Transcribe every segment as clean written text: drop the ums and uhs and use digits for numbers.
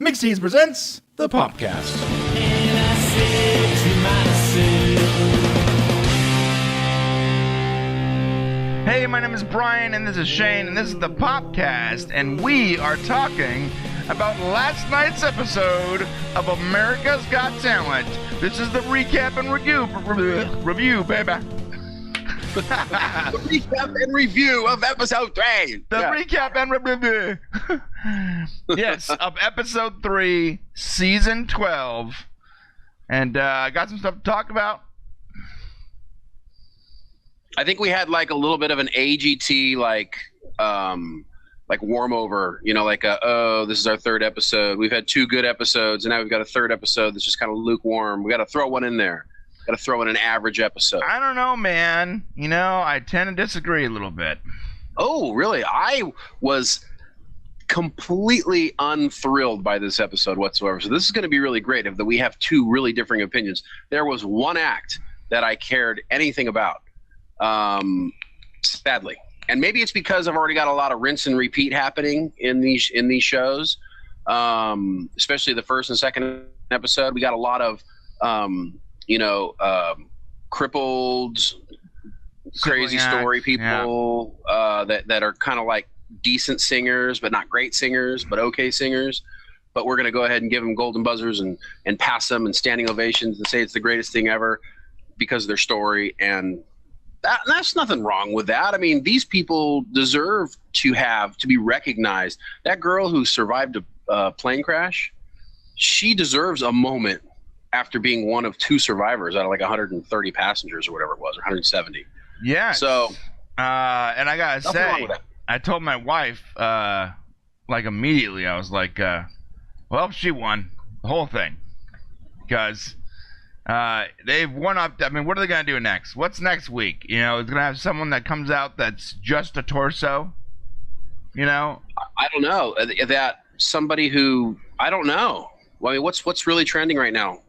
Mixties presents the popcast. Hey, my name is Brian, and this is Shane, and this is the popcast, and we are talking about last night's episode of America's Got Talent. This is the recap and review, baby. The recap and review of episode 3. Recap and review. Yes, of episode 3, season 12. And I got some stuff to talk about. I think we had like a little bit of an AGT like warm over, this is our third episode. We've had 2 good episodes, and now we've got a third episode that's just kind of lukewarm. We got to throw one in there. Got to throw in an average episode. I don't know, man. I tend to disagree a little bit. Oh, really? I was completely unthrilled by this episode whatsoever. So this is going to be really great if we have 2 really differing opinions. There was one act that I cared anything about, sadly. And maybe it's because I've already got a lot of rinse and repeat happening in these shows, especially the first and second episode. We got a lot of crippled, crazy story people that are kind of like decent singers, but not great singers, but okay singers. But we're going to go ahead and give them golden buzzers and pass them and standing ovations and say it's the greatest thing ever because of their story. And that's nothing wrong with that. I mean, these people deserve to be recognized. That girl who survived a plane crash, she deserves a moment after being one of 2 survivors out of like 130 passengers or whatever it was, or 170. Yeah. So, and I gotta say, I told my wife, immediately, I was like, well, she won the whole thing. Because they've won up. I mean, what are they gonna do next? What's next week? It's gonna have someone that comes out that's just a torso. I don't know. That somebody who, I don't know. Well, I mean, what's really trending right now?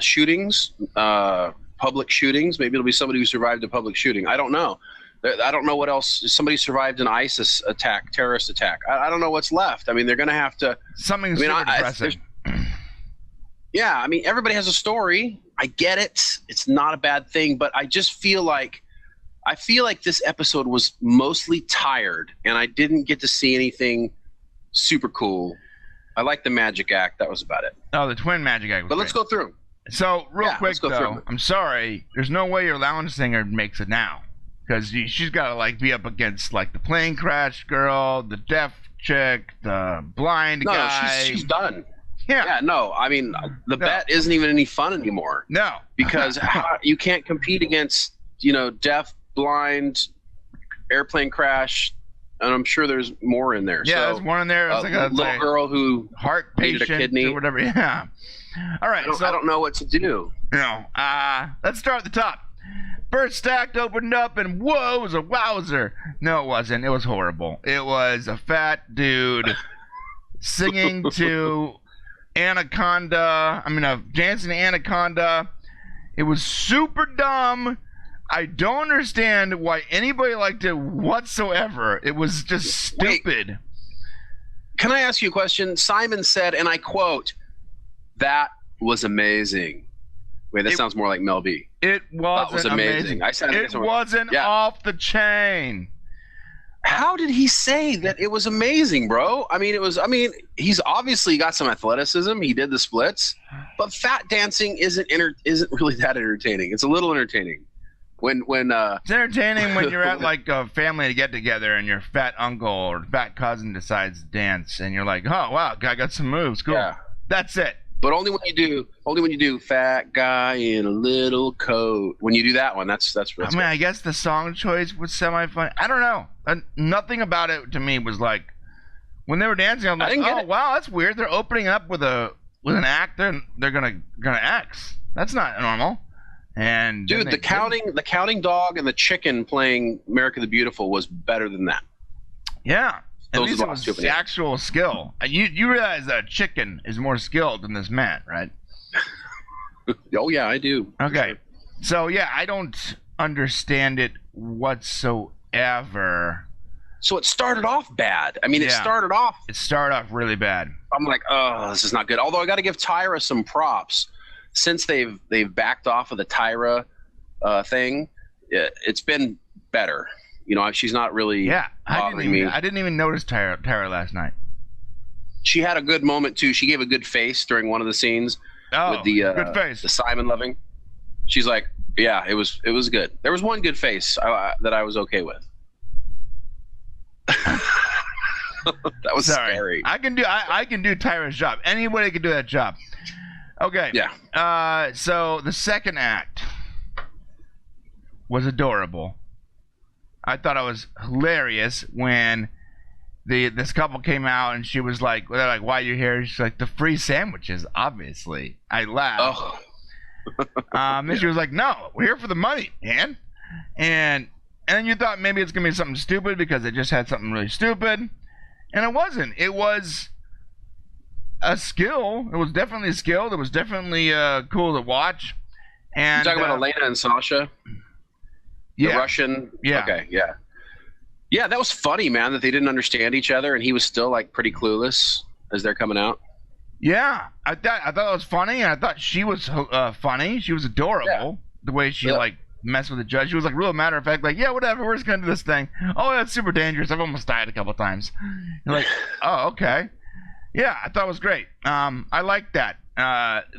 Shootings, public shootings. Maybe it'll be somebody who survived a public shooting. I don't know. I don't know what else. Somebody survived an ISIS attack, terrorist attack. I don't know what's left. I mean, they're going to have to. Something super depressing. Yeah, I mean, everybody has a story. I get it. It's not a bad thing, but I just feel like this episode was mostly tired, and I didn't get to see anything super cool. I like the magic act. That was about it. Oh, the twin magic act. But let's go through. So, real quick, though, I'm sorry. There's no way your lounge singer makes it now. Because she's got to, be up against, the plane crash girl, the deaf chick, the blind guy. No, she's done. Yeah, no. I mean, the bet isn't even any fun anymore. No. Because you can't compete against, deaf, blind, airplane crash. And I'm sure there's more in there. Yeah, there's more in there. It's a little girl who heart patient needed a kidney or whatever. Yeah. All right. I don't know what to do. Let's start at the top. First act opened up, and whoa, it was a wowzer. No, it wasn't. It was horrible. It was a fat dude singing to Anaconda. Dancing to Anaconda. It was super dumb. I don't understand why anybody liked it whatsoever. It was just stupid. Wait. Can I ask you a question? Simon said, and I quote, "That was amazing." Wait, that sounds more like Mel B. It was amazing. It wasn't off the chain. How did he say that it was amazing, bro? He's obviously got some athleticism. He did the splits, but fat dancing isn't really that entertaining. It's a little entertaining. It's entertaining when you're at a family get together and your fat uncle or fat cousin decides to dance and you're like, oh wow, I got some moves, cool. Yeah. That's it. But only when you do fat guy in a little coat. When you do that one, that's really I guess the song choice was semi-funny. I don't know. Nothing about it to me was like when they were dancing. I'm like, oh wow, that's weird. They're opening up with an act. They're gonna X. That's not normal. And dude, the counting dog and the chicken playing America the Beautiful was better than that. Yeah. At least it was the actual skill. You realize that a chicken is more skilled than this man, right? Oh, yeah, I do. Okay. So, yeah, I don't understand it whatsoever. So it started off bad. I mean, Yeah. it started off really bad. I'm like, oh, this is not good. Although I got to give Tyra some props. Since they've backed off of the Tyra thing, it's been better. You know, she's not really bothering me. I didn't even notice Tyra last night. She had a good moment too. She gave a good face during one of the scenes with the good face. the Simon Loving. She's like, yeah, it was good. There was one good face that I was okay with. That was scary. I can do Tyra's job. Anybody can do that job. Okay. Yeah. So the second act was adorable. I thought it was hilarious when this couple came out and she was like, they're like, why are you here? She's like, the free sandwiches, obviously. I laughed. Oh. Then she was like, no, we're here for the money, man. And you thought maybe it's gonna be something stupid because it just had something really stupid. And it wasn't. It was a skill. It was definitely a skill. It was definitely cool to watch. And you talking about Lena and Sasha? Yeah. The Russian? Yeah. Okay, yeah. Yeah, that was funny, man, that they didn't understand each other and he was still like pretty clueless as they're coming out. Yeah. I thought it was funny, and I thought she was funny. She was adorable. The way she like messed with the judge. She was like real matter of fact, like, yeah, whatever, we're just gonna do this thing. Oh, that's super dangerous. I've almost died a couple times. You're like, oh, okay. Yeah, I thought it was great. I like that.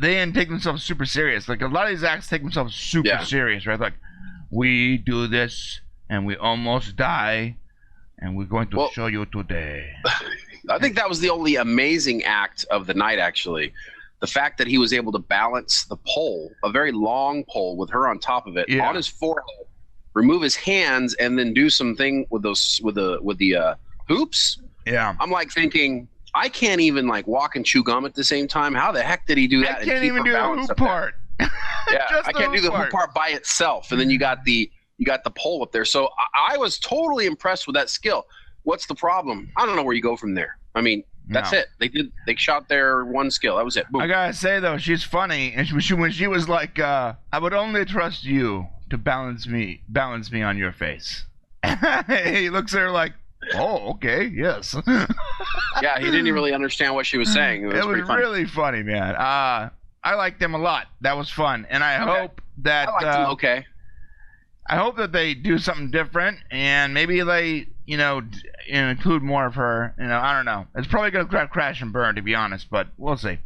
They didn't take themselves super serious. Like a lot of these acts take themselves super serious, right? Like, we do this and we almost die, and we're going to show you today. I think that was the only amazing act of the night, actually. The fact that he was able to balance the pole, a very long pole with her on top of it, on his forehead, remove his hands, and then do something with the hoops. Yeah. I'm like thinking, I can't even like walk and chew gum at the same time. How the heck did he do that? I can't even do the hoop part. Yeah, I can't do the hoop part by itself. And then you got the pole up there. So I was totally impressed with that skill. What's the problem? I don't know where you go from there. I mean, that's it. They shot their one skill. That was it. Boom. I gotta say though, she's funny, and when she was like, "I would only trust you to balance me on your face." He looks at her like, "Oh, okay, yes." Yeah, he didn't really understand what she was saying. It was really funny, man. I liked them a lot. That was fun, and I hope that I liked them okay. I hope that they do something different, and maybe they, include more of her. I don't know. It's probably going to crash and burn, to be honest, but we'll see.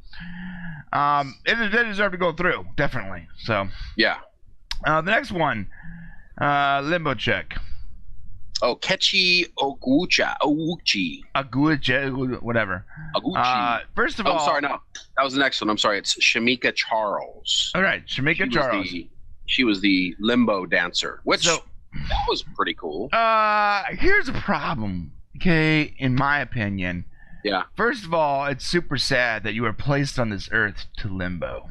They deserve to go through, definitely. So yeah. The next one, Limbo Chick. Oh, Kechi Oguchi, whatever. Oguchi. First of all, I'm sorry, no, that was the next one. I'm sorry, it's Shamika Charles. All right, Shamika Charles. She was the limbo dancer, which that was pretty cool. Here's a problem, okay, in my opinion. Yeah. First of all, it's super sad that you were placed on this earth to limbo.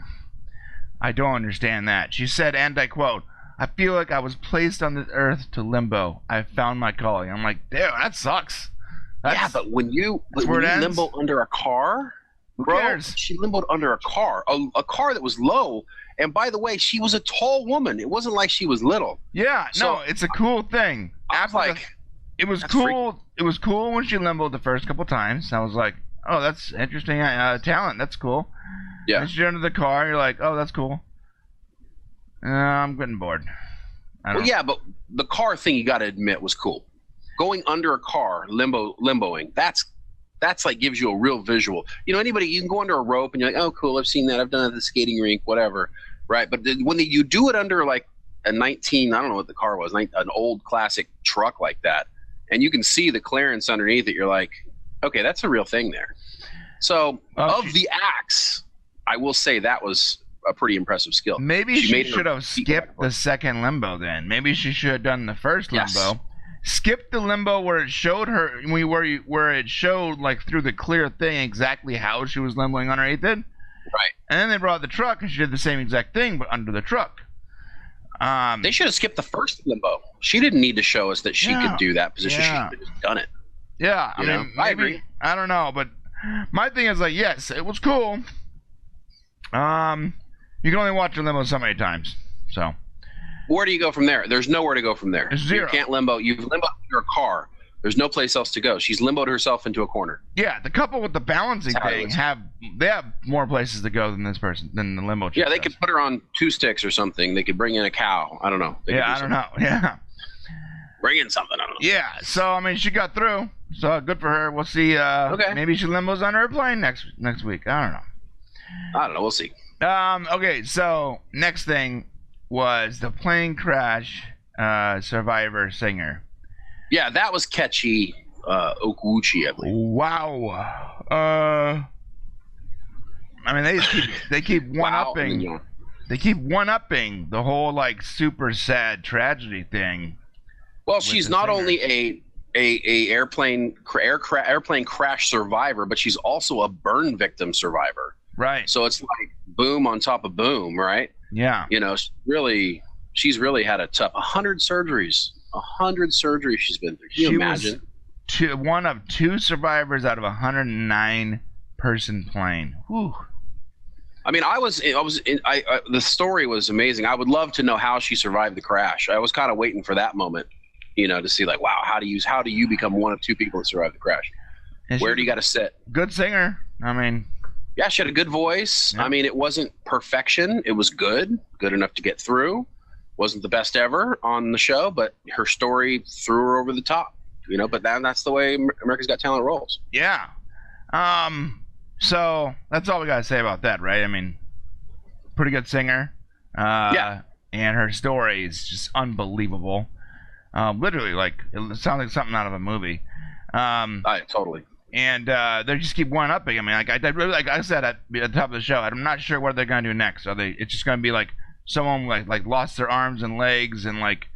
I don't understand that. She said, and I quote, "I feel like I was placed on this earth to limbo. I found my calling." I'm like, damn, that sucks. But when you limbo under a car, bro, she limboed under a car, a car that was low. And by the way, she was a tall woman. It wasn't like she was little. Yeah, no, it's a cool thing. It was cool. It was cool when she limboed the first couple times. I was like, oh, that's interesting talent. That's cool. Yeah. And she's under the car. You're like, oh, that's cool. I'm getting bored. Yeah, but the car thing, you got to admit, was cool. Going under a car, limboing, that's like gives you a real visual. Anybody, you can go under a rope and you're like, oh, cool, I've seen that. I've done it at the skating rink, whatever. Right. But when you do it under like a I don't know what the car was, an old classic truck like that, and you can see the clearance underneath it, you're like, okay, that's a real thing there. So the acts, I will say that was a pretty impressive skill. Maybe she should have skipped the second limbo then. Maybe she should have done the first limbo. Skip the limbo where it showed her, where it showed like through the clear thing exactly how she was limboing underneath it. Right. And then they brought the truck and she did the same exact thing but under the truck. They should have skipped the first limbo. She didn't need to show us that she could do that position. She should have just done it. Yeah, I agree. I don't know, but my thing is like, yes, it was cool. You can only watch a limbo so many times. So where do you go from there? There's nowhere to go from there. Zero. You can't limbo. You've limbo under a car. There's no place else to go. She's limboed herself into a corner. Yeah, the couple with the balancing thing have more places to go than this person, than the limbo chick. Yeah, they could put her on 2 sticks or something. They could bring in a cow. I don't know. I don't know. Yeah. Bring in something. I don't know. Yeah, so, I mean, she got through. So, good for her. We'll see. Okay. Maybe she limbos on her plane next week. I don't know. We'll see. Okay, so, next thing was the plane crash survivor singer. Yeah, that was catchy. Okuchi, I believe. Wow. I mean, they keep one-upping. Wow. They keep one-upping the whole, like, super sad tragedy thing. Well, she's not only a airplane crash survivor, but she's also a burn victim survivor. Right. So it's like boom on top of boom, right? Yeah. You know, she's really had a tough 100 surgeries. 100 surgeries she's been through. Can you imagine? One of 2 survivors out of a 109-person plane. Whew. I mean, the story was amazing. I would love to know how she survived the crash. I was kind of waiting for that moment, you know, to see like, wow, how do you become one of 2 people to survive the crash? Where do you got to sit? Good singer. I mean, yeah, she had a good voice. Yeah. I mean, it wasn't perfection. It was good enough to get through. Wasn't the best ever on the show, but her story threw her over the top, you know, but that's the way America's Got Talent rolls. Yeah. So that's all we got to say about that, right? I mean, pretty good singer. Yeah. And her story is just unbelievable. Literally, like, it sounds like something out of a movie. Totally. And they just keep one-upping. I mean, like I said at the top of the show, I'm not sure what they're going to do next. It's just going to be like, someone like lost their arms and legs and like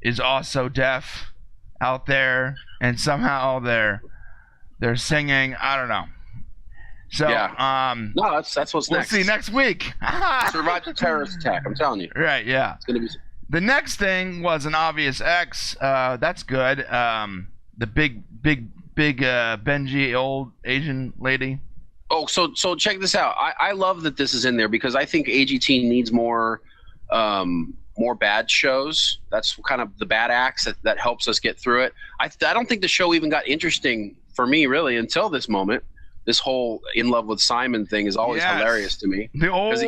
is also deaf out there, and somehow they're singing. I don't know. So yeah. No, that's what's next. We'll see next week. Survived a terrorist attack. I'm telling you. Right? Yeah. It's gonna be. The next thing was an obvious X. That's good. The big Benji old Asian lady. Oh, so check this out. I love that this is in there because I think AGT needs more bad shows. That's kind of the bad acts that helps us get through it. I don't think the show even got interesting for me really until this moment. This whole In Love with Simon thing is always hilarious to me. The old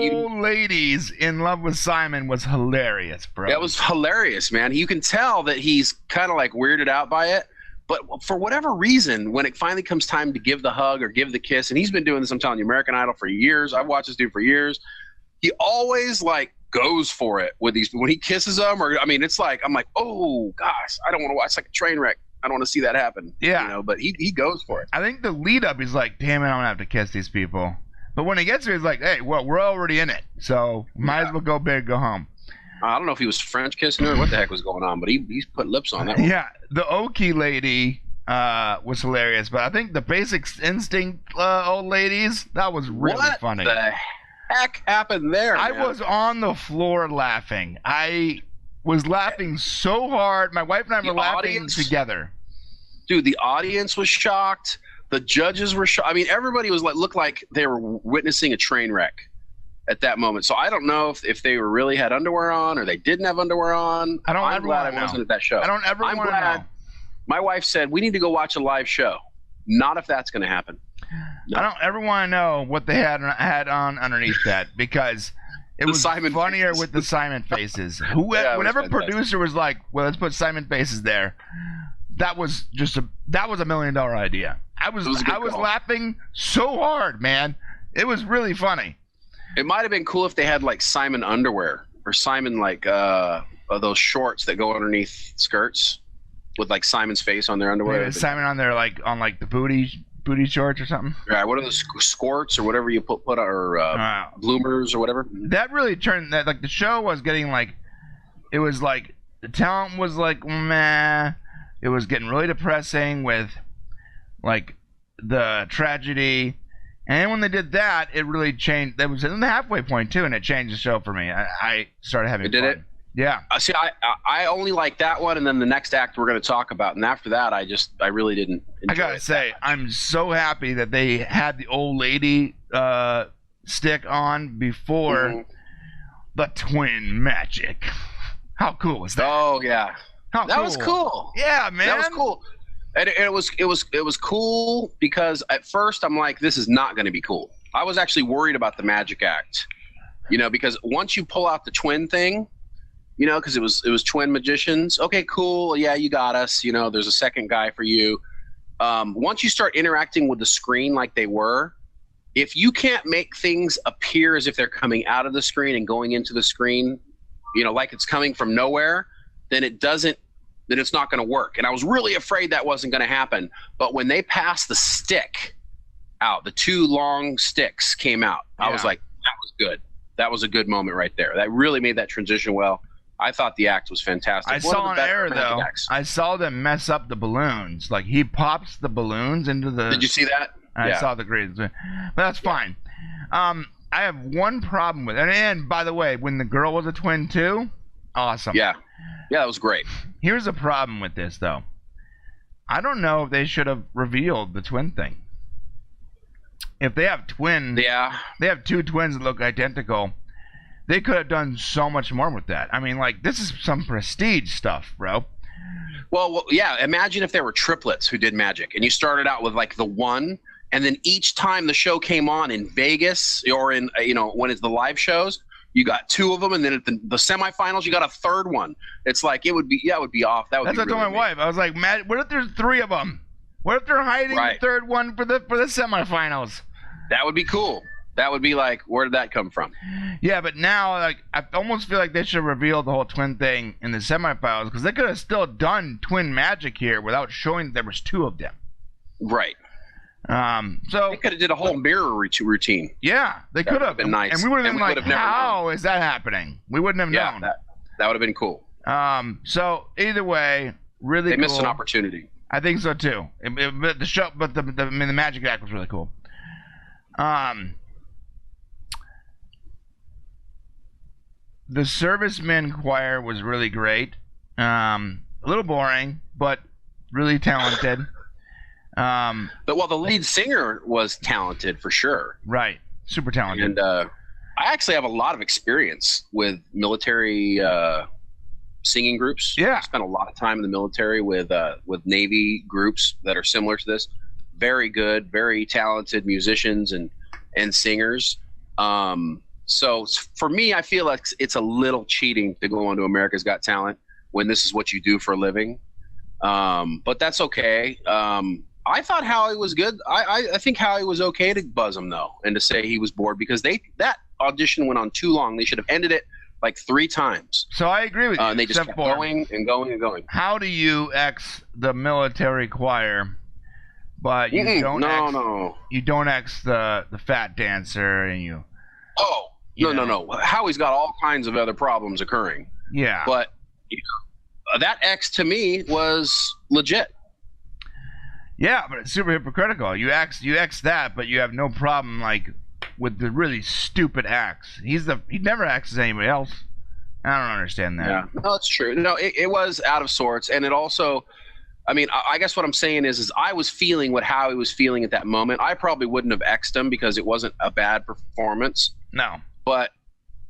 ladies In Love with Simon was hilarious, bro. That was hilarious, man. You can tell that he's kind of like weirded out by it. But for whatever reason, when it finally comes time to give the hug or give the kiss, and he's been doing this, I'm telling you, American Idol for years. I've watched this dude for years. He always like goes for it with these. When he kisses them, or I mean, it's like I'm like, oh gosh, I don't want to watch like a train wreck. I don't want to see that happen. Yeah, you know. But he goes for it. I think the lead up is like, damn it, I'm gonna have to kiss these people. But when he gets there, he's like, hey, well, we're already in it, so might as well go big, go home. I don't know if he was French kissing her or what the heck was going on, but he's put lips on that one. Yeah, the Oki Lady was hilarious, but I think the Basic Instinct old ladies, that was really funny. What the heck happened there, man? I was on the floor laughing. I was laughing so hard. My wife and I were laughing together. Dude, the audience was shocked. The judges were shocked. I mean, everybody was like, looked like they were witnessing a train wreck at that moment. So I don't know if they really had underwear on or they didn't have underwear on. I'm glad I wasn't at that show. I don't ever want to know. My wife said, we need to go watch a live show. Not if that's going to happen. No. I don't ever want to know what they had on underneath that, because it was Simon funnier faces. With the Simon faces. Whatever producer was like, well, let's put Simon faces there. That was a $1 million idea. I was laughing so hard, man. It was really funny. It might have been cool if they had like Simon underwear or Simon like those shorts that go underneath skirts with like Simon's face on their underwear. Yeah, Simon on their on the booty shorts or something. Yeah, what are those squirts or whatever you put or bloomers or whatever? That really turned that like the show was getting like, it was like the talent was like meh. It was getting really depressing with like the tragedy. And then when they did that, it really changed. That was in the halfway point too, and it changed the show for me. I started having fun. It? Yeah. See, I only like that one, and then the next act we're going to talk about, and after that, I really didn't enjoy I gotta say, I'm so happy that they had the old lady stick on before the twin magic. How cool was that? Oh yeah, How that cool. was cool. Yeah, man, that was cool. And it was cool because at first I'm like, this is not going to be cool. I was actually worried about the magic act, because once you pull out the twin thing, because it was twin magicians. Okay, cool. Yeah, you got us. There's a second guy for you. Once you start interacting with the screen like they were, if you can't make things appear as if they're coming out of the screen and going into the screen, like it's coming from nowhere, then it's not going to work. And I was really afraid that wasn't going to happen. But when they passed the stick out, the two long sticks came out. I was like, that was good. That was a good moment right there. That really made that transition well. I thought the act was fantastic. I saw an error, though. I saw them mess up the balloons. Like, he pops the balloons into the... Did you see that? I saw the grades. But that's fine. I have one problem with it. And by the way, when the girl was a twin, too, awesome. Yeah, that was great. Here's a problem with this, though. I don't know if they should have revealed the twin thing. If they have twins, they have two twins that look identical. They could have done so much more with that. I mean, like, this is some prestige stuff, bro. Well, yeah. Imagine if there were triplets who did magic, and you started out with like the one, and then each time the show came on in Vegas or in when it's the live shows, you got two of them, and then at the semifinals, you got a third one. It's like it would be off. That's what I told my wife. I was like, Matt, what if there's three of them? What if they're hiding the third one for the semifinals? That would be cool. That would be like, where did that come from? Yeah, but now, like, I almost feel like they should reveal the whole twin thing in the semifinals, because they could have still done twin magic here without showing that there was two of them. Right. So they could have did a whole mirror routine. Yeah, they could have been nice, and we would have been like, "How is that happening?" We wouldn't have known. That would have been cool. So either way, really, they missed an opportunity. I think so too. But the magic act was really cool. The servicemen choir was really great. A little boring, but really talented. But the lead singer was talented for sure. Right, super talented. And I actually have a lot of experience with military singing groups. Yeah, I spent a lot of time in the military with Navy groups that are similar to this. Very good, very talented musicians and singers. So for me, I feel like it's a little cheating to go on to America's Got Talent when this is what you do for a living. But that's okay. I thought Howie was good. I think Howie was okay to buzz him, though, and to say he was bored, because that audition went on too long. They should have ended it like 3 times. So I agree with you. And they just kept going and going and going. How do you X the military choir, but you you don't X the fat dancer, and you... Oh, no. Howie's got all kinds of other problems occurring. Yeah. But that X to me was legit. Yeah, but it's super hypocritical. You X that, but you have no problem like with the really stupid acts. He never acts as anybody else. I don't understand that. Yeah, no, it's true. No, it was out of sorts, and it also, I mean, I guess what I'm saying is I was feeling what Howie was feeling at that moment. I probably wouldn't have X'd him because it wasn't a bad performance. No. But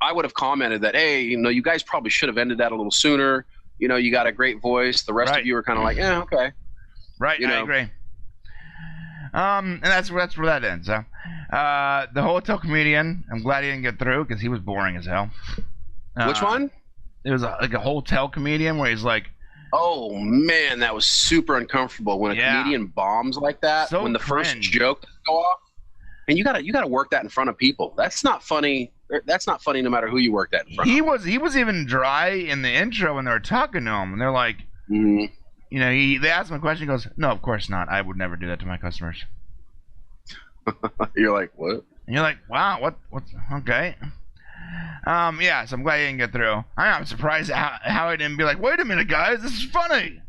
I would have commented that, hey, you guys probably should have ended that a little sooner. You got a great voice. The rest of you are kind of like, yeah, okay. Right, I agree. And that's where that ends. Huh? The hotel comedian, I'm glad he didn't get through because he was boring as hell. Which one? It was like a hotel comedian where he's like, oh man, that was super uncomfortable when a comedian bombs like that. So when the cringe. First joke go off, and you gotta work that in front of people. That's not funny. That's not funny no matter who you work that in front of. He was even dry in the intro when they were talking to him, and they're like, they asked him a question. He goes, "No, of course not. I would never do that to my customers." You're like, what? And you're like, wow, what's okay? So I'm glad he didn't get through. I'm surprised how he didn't be like, wait a minute, guys, this is funny.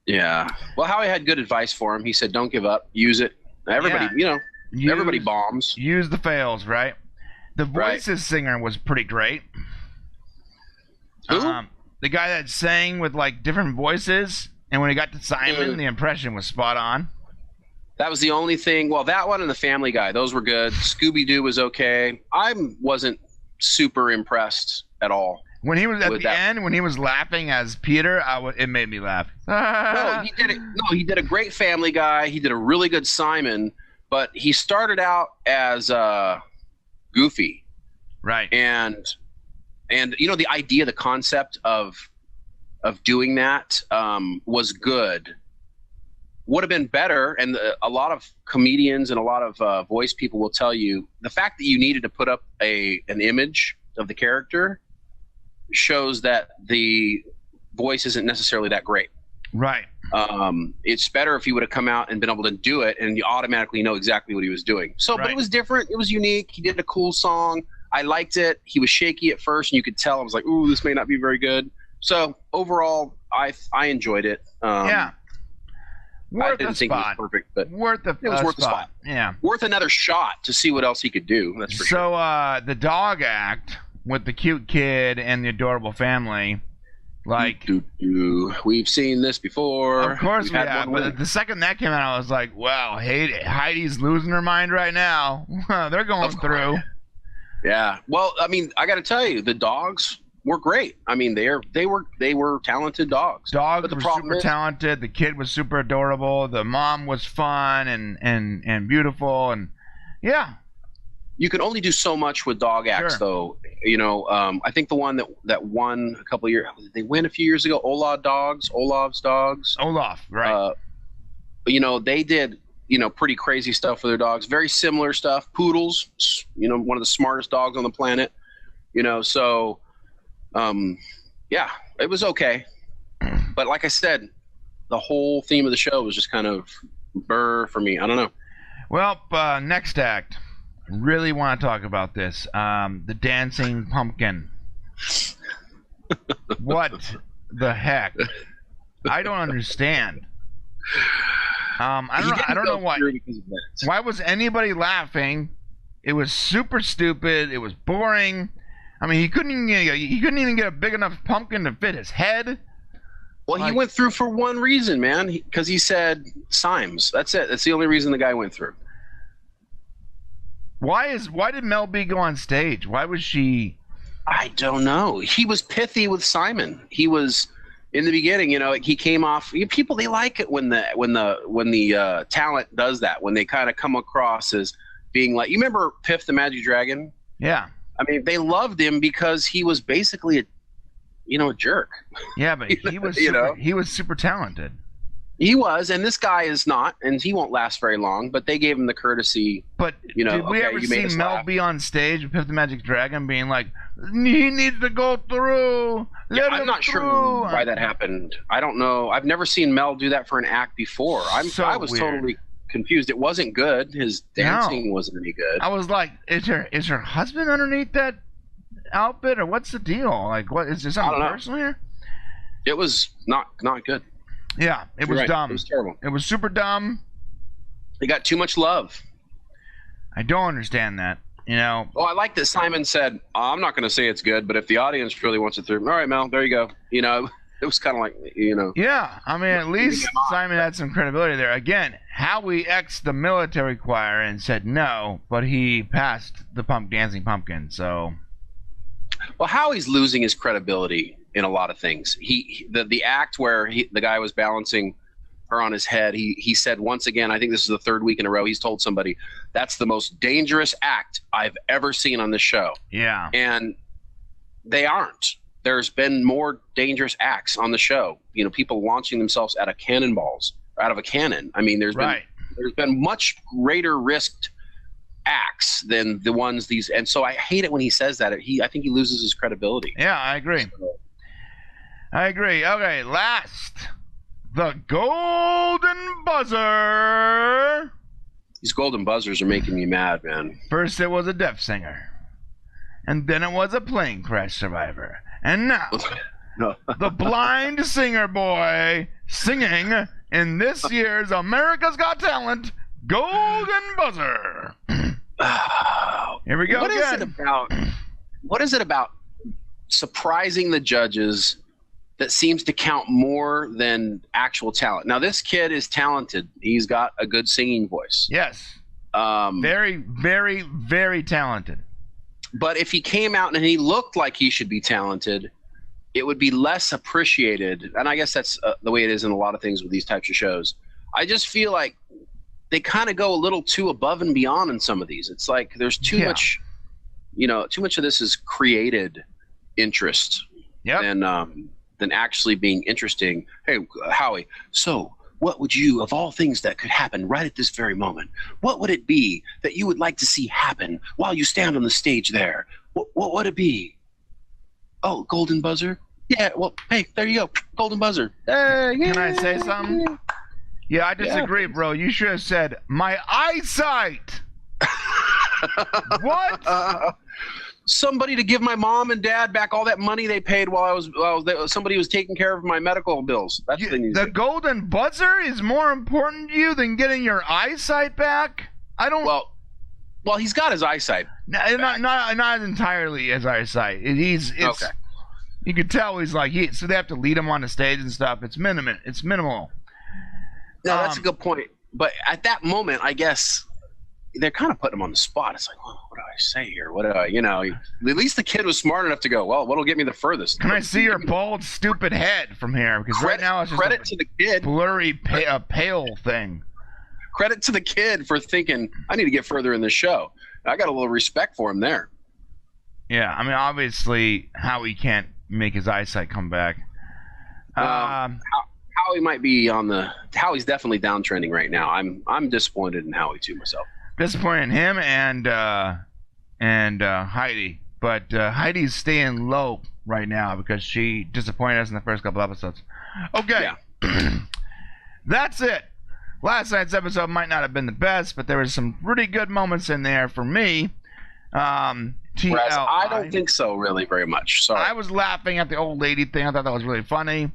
Yeah. Well, Howie had good advice for him. He said, don't give up. Use it. Everybody, everybody bombs. Use the fails, right? The Voices singer was pretty great. Who? The guy that sang with like different voices, and when he got to Simon, the impression was spot on. That was the only thing. Well, that one and the Family Guy, those were good. Scooby Doo was okay. I wasn't super impressed at all. When he was at the end, when he was laughing as Peter, it made me laugh. No, he did it. No, he did a great Family Guy. He did a really good Simon, but he started out as Goofy, right? And the idea, the concept of doing that was good. Would have been better, and a lot of comedians and a lot of voice people will tell you the fact that you needed to put up an image of the character shows that the voice isn't necessarily that great. Right. It's better if he would have come out and been able to do it, and you automatically know exactly what he was doing. So, right. But it was different. It was unique. He did a cool song. I liked it. He was shaky at first, and you could tell. I was like, "Ooh, this may not be very good." So overall, I enjoyed it. Yeah. I didn't think it was perfect, but it was worth a spot. Yeah. Worth another shot to see what else he could do. That's for sure. So the dog act with the cute kid and the adorable family, like we've seen this before. Of course we have. But the second that came out, I was like, wow, Heidi's losing her mind right now. They're going through. Yeah. Well, I mean, I got to tell you, the dogs were great. I mean, they were talented dogs. Dogs were super talented. The kid was super adorable. The mom was fun and beautiful, and yeah. You can only do so much with dog acts, though. You know, I think the one that won a couple of years, they win a few years ago. Olaf's dogs. Olaf, right? You know, they did pretty crazy stuff for their dogs. Very similar stuff. Poodles, one of the smartest dogs on the planet. So. Yeah, it was okay. But like I said, the whole theme of the show was just kind of burr for me. I don't know. Well, next act. Really want to talk about this. The dancing pumpkin. What the heck? I don't understand. I don't know why. Why was anybody laughing? It was super stupid. It was boring. I mean, he couldn't even get a big enough pumpkin to fit his head. Well, he went through for one reason, man, because he said Symes. That's it. That's the only reason the guy went through. Why did Mel B go on stage? Why was she? I don't know. He was pithy with Simon. He was in the beginning. He came off. People, they like it when the talent does that. When they kind of come across as being like, you remember Piff the Magic Dragon? Yeah. I mean, they loved him because he was basically a jerk. Yeah, but he was super talented. He was, and this guy is not, and he won't last very long. But they gave him the courtesy. But did we ever see Mel B on stage with Piff the Magic Dragon being like, he needs to go through? I'm not sure why that happened. I don't know. I've never seen Mel do that for an act before. I was weird. Totally confused. It wasn't good. His dancing wasn't any good. I was like, is her husband underneath that outfit, or what's the deal? Like, what is there something personal here? It was not good. Yeah, it was dumb. It was terrible. It was super dumb. They got too much love. I don't understand that. Oh, I like that Simon said, I'm not going to say it's good, but if the audience really wants it through, all right, Mel, there you go. It was kind of like, Yeah, I mean, at least Simon had some credibility there. Again, Howie X'd the military choir and said no, but he passed the dancing pumpkin, so. Well, Howie's losing his credibility in a lot of things. The act where the guy was balancing her on his head, he said once again, I think this is the third week in a row, he's told somebody, that's the most dangerous act I've ever seen on this show. Yeah. And they aren't. There's been more dangerous acts on the show. People launching themselves out of cannonballs, or out of a cannon. I mean, there's been much greater risked acts than the ones and so I hate it when he says that. I think he loses his credibility. Yeah, I agree. Okay, last, the golden buzzer. These golden buzzers are making me mad, man. First it was a deaf singer, and then it was a plane crash survivor. And now, the blind singer boy singing in this year's America's Got Talent Golden Buzzer. Here we go again. What is it about surprising the judges that seems to count more than actual talent? Now, this kid is talented. He's got a good singing voice. Yes. Very, very, very talented. But if he came out and he looked like he should be talented, it would be less appreciated. And I guess that's the way it is in a lot of things with these types of shows. I just feel like they kind of go a little too above and beyond in some of these. It's like there's too much, too much of this is created interest than actually being interesting. Hey, Howie, so what would you, of all things that could happen right at this very moment, what would it be that you would like to see happen while you stand on the stage there? What would it be? Oh, golden buzzer? Yeah, well, hey, there you go. Golden buzzer. Can I say something? Yeah, I disagree, bro. You should have said, my eyesight. What? Somebody to give my mom and dad back all that money they paid while I was somebody was taking care of my medical bills. That's what they need. The golden buzzer is more important to you than getting your eyesight back? I don't. Well, he's got his eyesight. Not entirely his eyesight. It's okay. You could tell he's like so they have to lead him on the stage and stuff. It's minimal. No, that's a good point. But at that moment, I guess they're kind of putting him on the spot. It's like, well, what do I say here? What do I, at least the kid was smart enough to go, well, what'll get me the furthest? Can I see your bald, stupid head from here? Because right now it's just credit to the kid. Blurry, pale thing. Credit to the kid for thinking, I need to get further in the show. I got a little respect for him there. Yeah, I mean, obviously, Howie can't make his eyesight come back. Howie might be Howie's definitely downtrending right now. I'm disappointed in Howie too myself. Disappointed in him and Heidi, but Heidi's staying low right now because she disappointed us in the first couple episodes. Okay, that's it. Last night's episode might not have been the best, but there were some pretty good moments in there for me. Whereas I don't think so, really, very much. Sorry. I was laughing at the old lady thing. I thought that was really funny.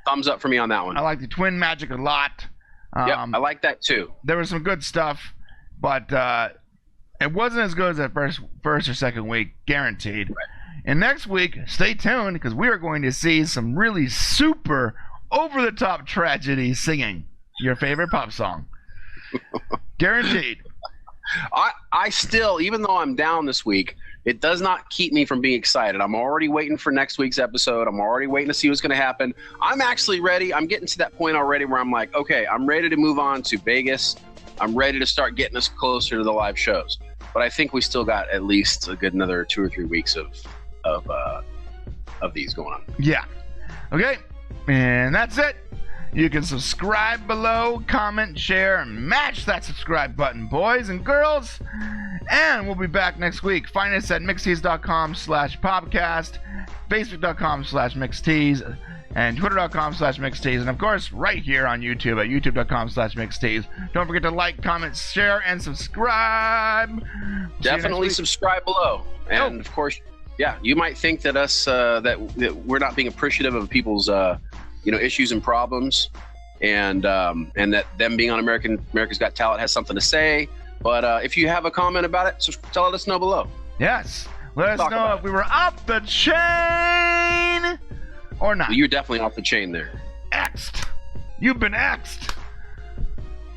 Thumbs up for me on that one. I like the twin magic a lot. I like that too. There was some good stuff, but it wasn't as good as the first or second week, guaranteed. Right. And next week, stay tuned because we are going to see some really super over-the-top tragedy singing your favorite pop song. Guaranteed. I still, even though I'm down this week, it does not keep me from being excited. I'm already waiting for next week's episode. I'm already waiting to see what's going to happen. I'm actually ready. I'm getting to that point already where I'm like, okay, I'm ready to move on to Vegas. I'm ready to start getting us closer to the live shows. But I think we still got at least a good another 2 or 3 weeks of these going on. Yeah. Okay. And that's it. You can subscribe below, comment, share, and mash that subscribe button, boys and girls. And we'll be back next week. Find us at mixtease.com/popcast, facebook.com/mixtease, and twitter.com/mixtease, and of course, right here on YouTube at youtube.com/mixtease. Don't forget to like, comment, share, and subscribe. Definitely subscribe below. And of course, you might think that that we're not being appreciative of people's issues and problems, and that them being on America's Got Talent has something to say. But if you have a comment about it, tell us know below. Yes. Let us know if we were off the chain or not. Well, you're definitely off the chain there. X'd. You've been X'd.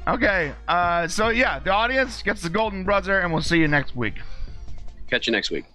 Okay. The audience gets the golden buzzer, and we'll see you next week. Catch you next week.